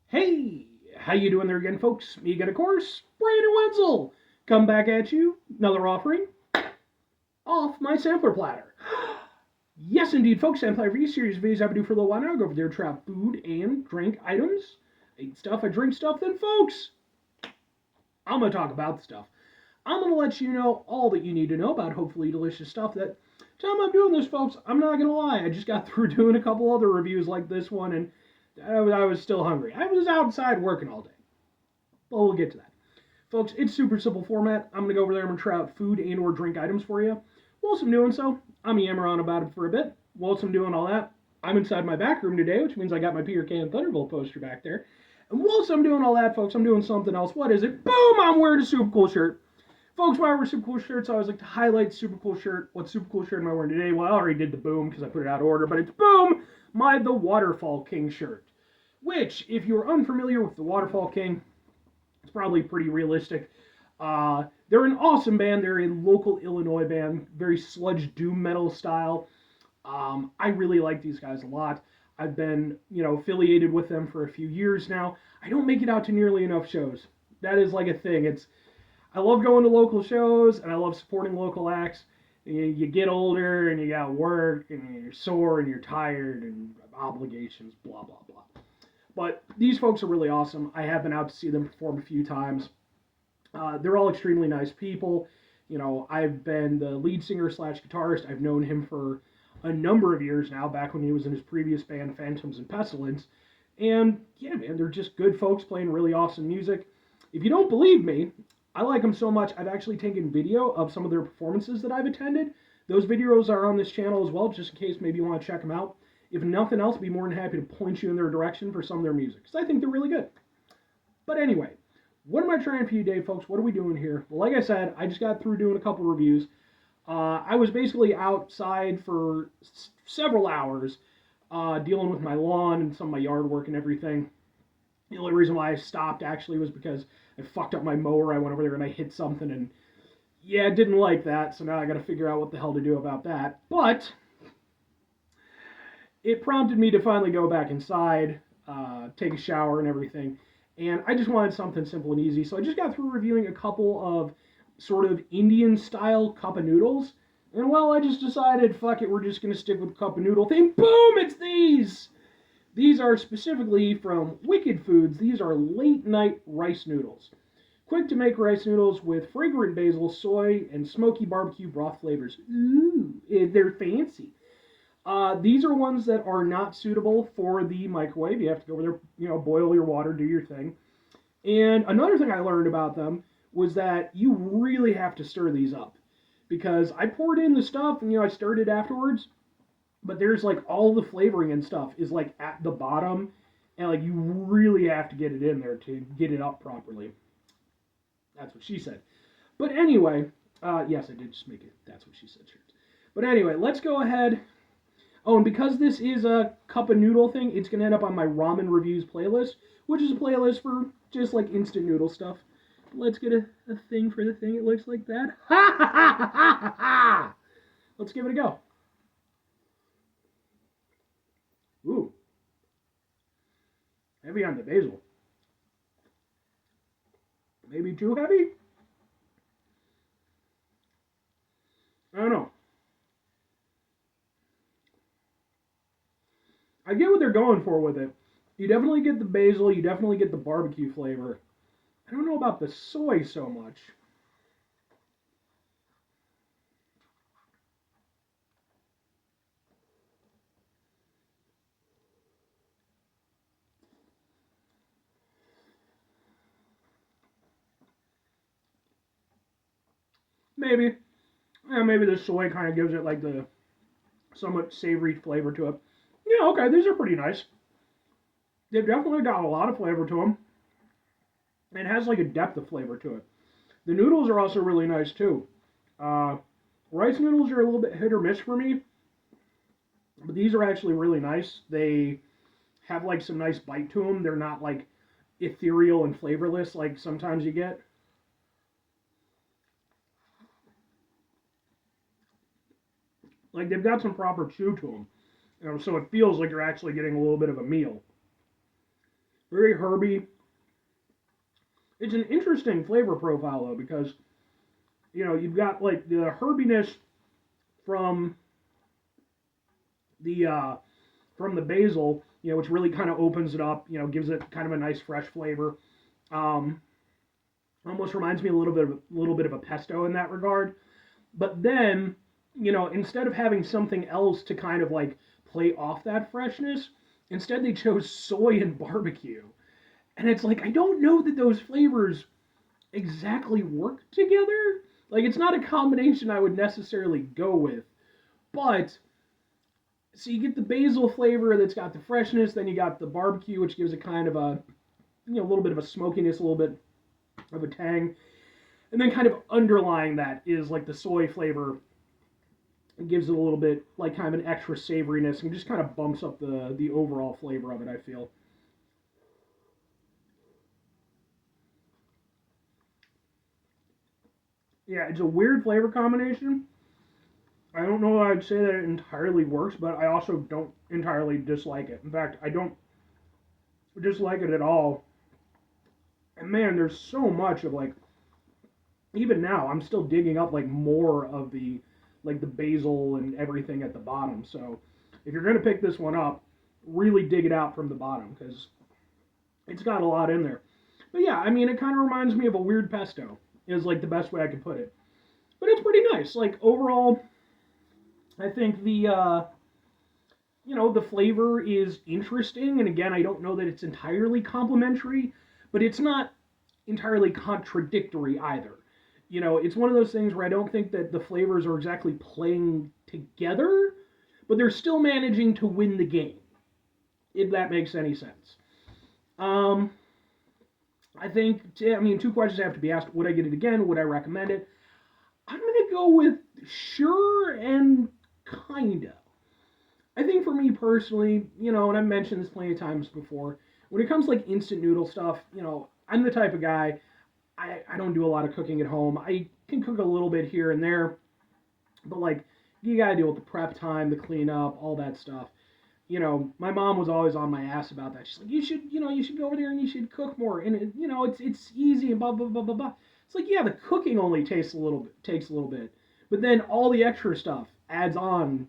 Hey, how you doing there again, folks? Me again, of course, Brandon Wenzel. Come back at you, another offering off my sampler platter. Yes, indeed, folks, sampler review series of videos I've been doing for a little while now. I go over there, try out food and drink items. I eat stuff, I drink stuff. Then, folks, I'm going to talk about the stuff. I'm going to let you know all that you need to know about hopefully delicious stuff. That time I'm doing this, folks, I'm not going to lie. I just got through doing a couple other reviews like this one, and I was still hungry. I was outside working all day. But we'll get to that. Folks, it's super simple format. I'm going to go over there and I'm going to try out food and or drink items for you. Whilst I'm doing so, I'm yammer on about it for a bit. Whilst I'm doing all that, I'm inside my back room today, which means I got my Peter Can Thunderbolt poster back there. And whilst I'm doing all that, folks, I'm doing something else. What is it? Boom! I'm wearing a super cool shirt. Folks, why I wear super cool shirts, I always like to highlight super cool shirt. What super cool shirt am I wearing today? Well, I already did the boom because I put it out of order, but it's boom! The Waterfall King shirt. Which, if you're unfamiliar with the Waterfall King, it's probably pretty realistic. They're an awesome band. They're a local Illinois band, very sludge doom metal style. I really like these guys a lot. I've been, affiliated with them for a few years now. I don't make it out to nearly enough shows. That is like a thing. I love going to local shows and I love supporting local acts. You get older and you got work and you're sore and you're tired and obligations, blah blah blah. But these folks are really awesome. I have been out to see them perform a few times. They're all extremely nice people. I've been the lead singer slash guitarist. I've known him for a number of years now, back when he was in his previous band, Phantoms and Pestilence. And yeah, man, they're just good folks playing really awesome music. If you don't believe me, I like them so much, I've actually taken video of some of their performances that I've attended. Those videos are on this channel as well, just in case maybe you want to check them out. If nothing else, I'd be more than happy to point you in their direction for some of their music, because I think they're really good. But anyway, what am I trying for you today, folks? What are we doing here? Well, like I said, I just got through doing a couple reviews. I was basically outside for several hours dealing with my lawn and some of my yard work and everything. The only reason why I stopped actually was because I fucked up my mower. I went over there and I hit something, and yeah, didn't like that. So now I got to figure out what the hell to do about that. But it prompted me to finally go back inside, take a shower and everything. And I just wanted something simple and easy. So I just got through reviewing a couple of sort of Indian style cup of noodles. And well, I just decided, fuck it, we're just going to stick with the cup of noodle thing. Boom, it's these! These are specifically from Wicked Foods. These are late night rice noodles. Quick to make rice noodles with fragrant basil, soy, and smoky barbecue broth flavors. Ooh, they're fancy. These are ones that are not suitable for the microwave. You have to go over there, boil your water, do your thing. And another thing I learned about them was that you really have to stir these up. Because I poured in the stuff and, I stirred it afterwards. But there's like all the flavoring and stuff is like at the bottom. And like you really have to get it in there to get it up properly. That's what she said. But anyway, yes, I did just make it. That's what she said, shirts. But anyway, let's go ahead. Oh, and because this is a cup of noodle thing, it's going to end up on my ramen reviews playlist, which is a playlist for just like instant noodle stuff. Let's get a thing for the thing. It looks like that. Ha ha ha ha ha ha! Let's give it a go. Ooh. Heavy on the basil. Maybe too heavy? I don't know. I get what they're going for with it. You definitely get the basil, you definitely get the barbecue flavor. I don't know about the soy so much. Maybe. Yeah, maybe the soy kind of gives it like the somewhat savory flavor to it. Yeah, okay, these are pretty nice. They've definitely got a lot of flavor to them. It has like a depth of flavor to it. The noodles are also really nice too. Uh, Rice noodles are a little bit hit or miss for me, but these are actually really nice. They have like some nice bite to them. They're not like ethereal and flavorless like sometimes you get. Like they've got some proper chew to them, so it feels like you're actually getting a little bit of a meal. Very herby. It's an interesting flavor profile though, because you've got like the herbiness from the uh, from the basil, which really kind of opens it up, gives it kind of a nice fresh flavor. Um, Almost reminds me a little bit of a pesto in that regard. But then, instead of having something else to kind of like play off that freshness, instead they chose soy and barbecue. And it's like I don't know that those flavors exactly work together. Like it's not a combination I would necessarily go with. But so you get the basil flavor that's got the freshness, then you got the barbecue, which gives it kind of a little bit of a smokiness, a little bit of a tang, and then kind of underlying that is like the soy flavor. It gives it a little bit like kind of an extra savoriness and just kind of bumps up the overall flavor of it. I feel. Yeah, it's a weird flavor combination. I don't know if I'd say that it entirely works, but I also don't entirely dislike it. In fact, I don't dislike it at all. And man, there's so much of like even now I'm still digging up like more of the like the basil and everything at the bottom. So if you're gonna pick this one up, really dig it out from the bottom because it's got a lot in there. But yeah, I mean it kind of reminds me of a weird pesto. Is like the best way I could put it. But it's pretty nice. Like overall, I think the flavor is interesting. And again, I don't know that it's entirely complementary, but it's not entirely contradictory either. It's one of those things where I don't think that the flavors are exactly playing together, but they're still managing to win the game, if that makes any sense. Um, I think, I mean, two questions have to be asked. Would I get it again? Would I recommend it? I'm going to go with sure and kinda. I think for me personally, and I've mentioned this plenty of times before, when it comes to like instant noodle stuff, I'm the type of guy, I don't do a lot of cooking at home. I can cook a little bit here and there, but like, you gotta deal with the prep time, the cleanup, all that stuff. My mom was always on my ass about that. She's like, you should go over there and you should cook more. And it's easy and blah blah blah blah blah. It's like, yeah, the cooking only takes a little bit, but then all the extra stuff adds on,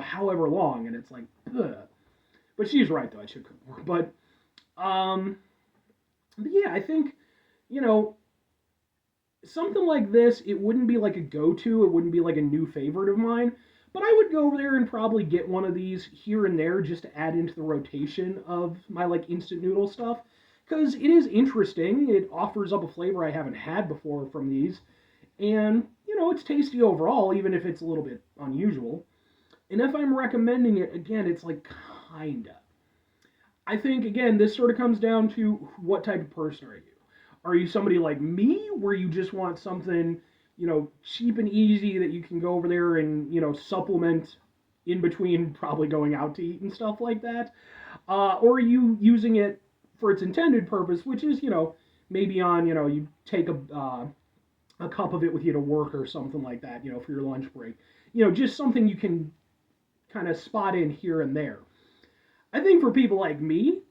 however long, and it's like, ugh. But she's right though. I should cook more. Um, but yeah, I think you know something like this. It wouldn't be like a go-to. It wouldn't be like a new favorite of mine. But I would go over there and probably get one of these here and there just to add into the rotation of my like instant noodle stuff because it is interesting. It offers up a flavor I haven't had before from these, and it's tasty overall, even if it's a little bit unusual. And if I'm recommending it again, it's like kinda. I think again, this sort of comes down to what type of person are you? Are you somebody like me, where you just want something, cheap and easy that you can go over there and supplement in between probably going out to eat and stuff like that, or are you using it for its intended purpose, which is maybe on you take a cup of it with you to work or something like that, for your lunch break, just something you can kind of spot in here and there. I think for people like me,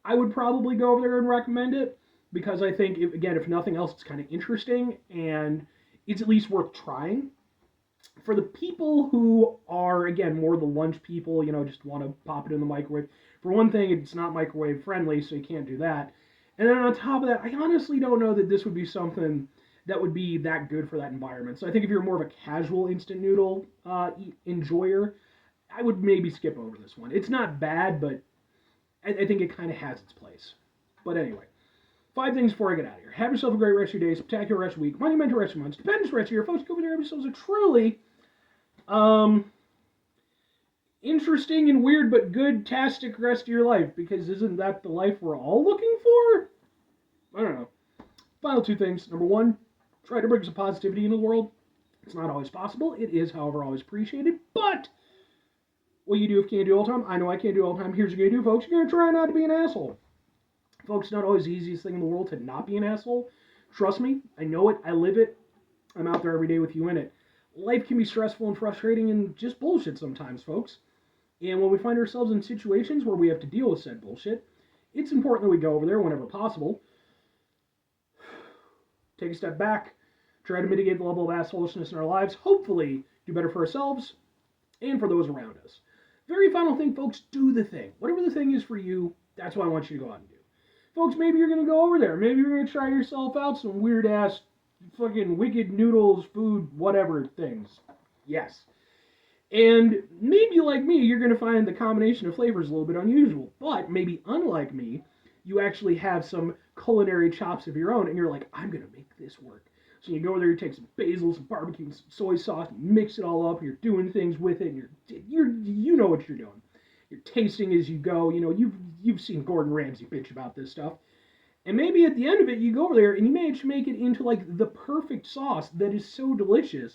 I would probably go over there and recommend it because I think, if nothing else, it's kind of interesting and it's at least worth trying. For the people who are, again, more the lunch people, just want to pop it in the microwave, for one thing, it's not microwave friendly, so you can't do that. And then on top of that, I honestly don't know that this would be something that would be that good for that environment. So I think if you're more of a casual instant noodle enjoyer, I would maybe skip over this one. It's not bad, but I think it kind of has its place. But anyway, five things before I get out of here. Have yourself a great rest of your day, spectacular rest of your week, monumental rest of your month, stupendous rest of your folks. Go over there, have yourselves a truly um, interesting and weird but good tastic rest of your life, because isn't that the life we're all looking for? I don't know. Final two things. Number one, try to bring some positivity into the world. It's not always possible. It is, however, always appreciated. But what you do if you can't do all the time, I know I can't do all the time. Here's what you're going to do, folks. You're going to try not to be an asshole. Folks, it's not always the easiest thing in the world to not be an asshole. Trust me, I know it. I live it. I'm out there every day with you in it. Life can be stressful and frustrating and just bullshit sometimes, folks. And when we find ourselves in situations where we have to deal with said bullshit, it's important that we go over there whenever possible. Take a step back, try to mitigate the level of assholishness in our lives, hopefully do better for ourselves and for those around us. Very final thing, folks, do the thing. Whatever the thing is for you, that's what I want you to go out and do. Folks, maybe you're going to go over there. Maybe you're going to try yourself out some weird ass fucking wicked noodles, food, whatever things. Yes. And maybe like me, you're going to find the combination of flavors a little bit unusual. But maybe unlike me, you actually have some culinary chops of your own, and you're like, I'm going to make this work. So you go over there, you take some basil, some barbecue, and some soy sauce, and mix it all up. And you're doing things with it, and you know what you're doing. You're tasting as you go. You know, you've seen Gordon Ramsay bitch about this stuff. And maybe at the end of it, you go over there and you manage to make it into like the perfect sauce that is so delicious,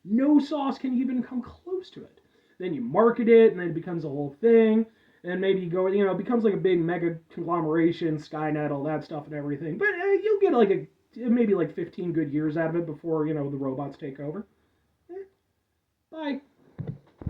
no sauce can even come close to it. Then you market it, and then it becomes a whole thing. And maybe you go, it becomes like a big mega conglomeration, Skynet, all that stuff and everything. But you'll get like maybe like 15 good years out of it before, the robots take over. Bye.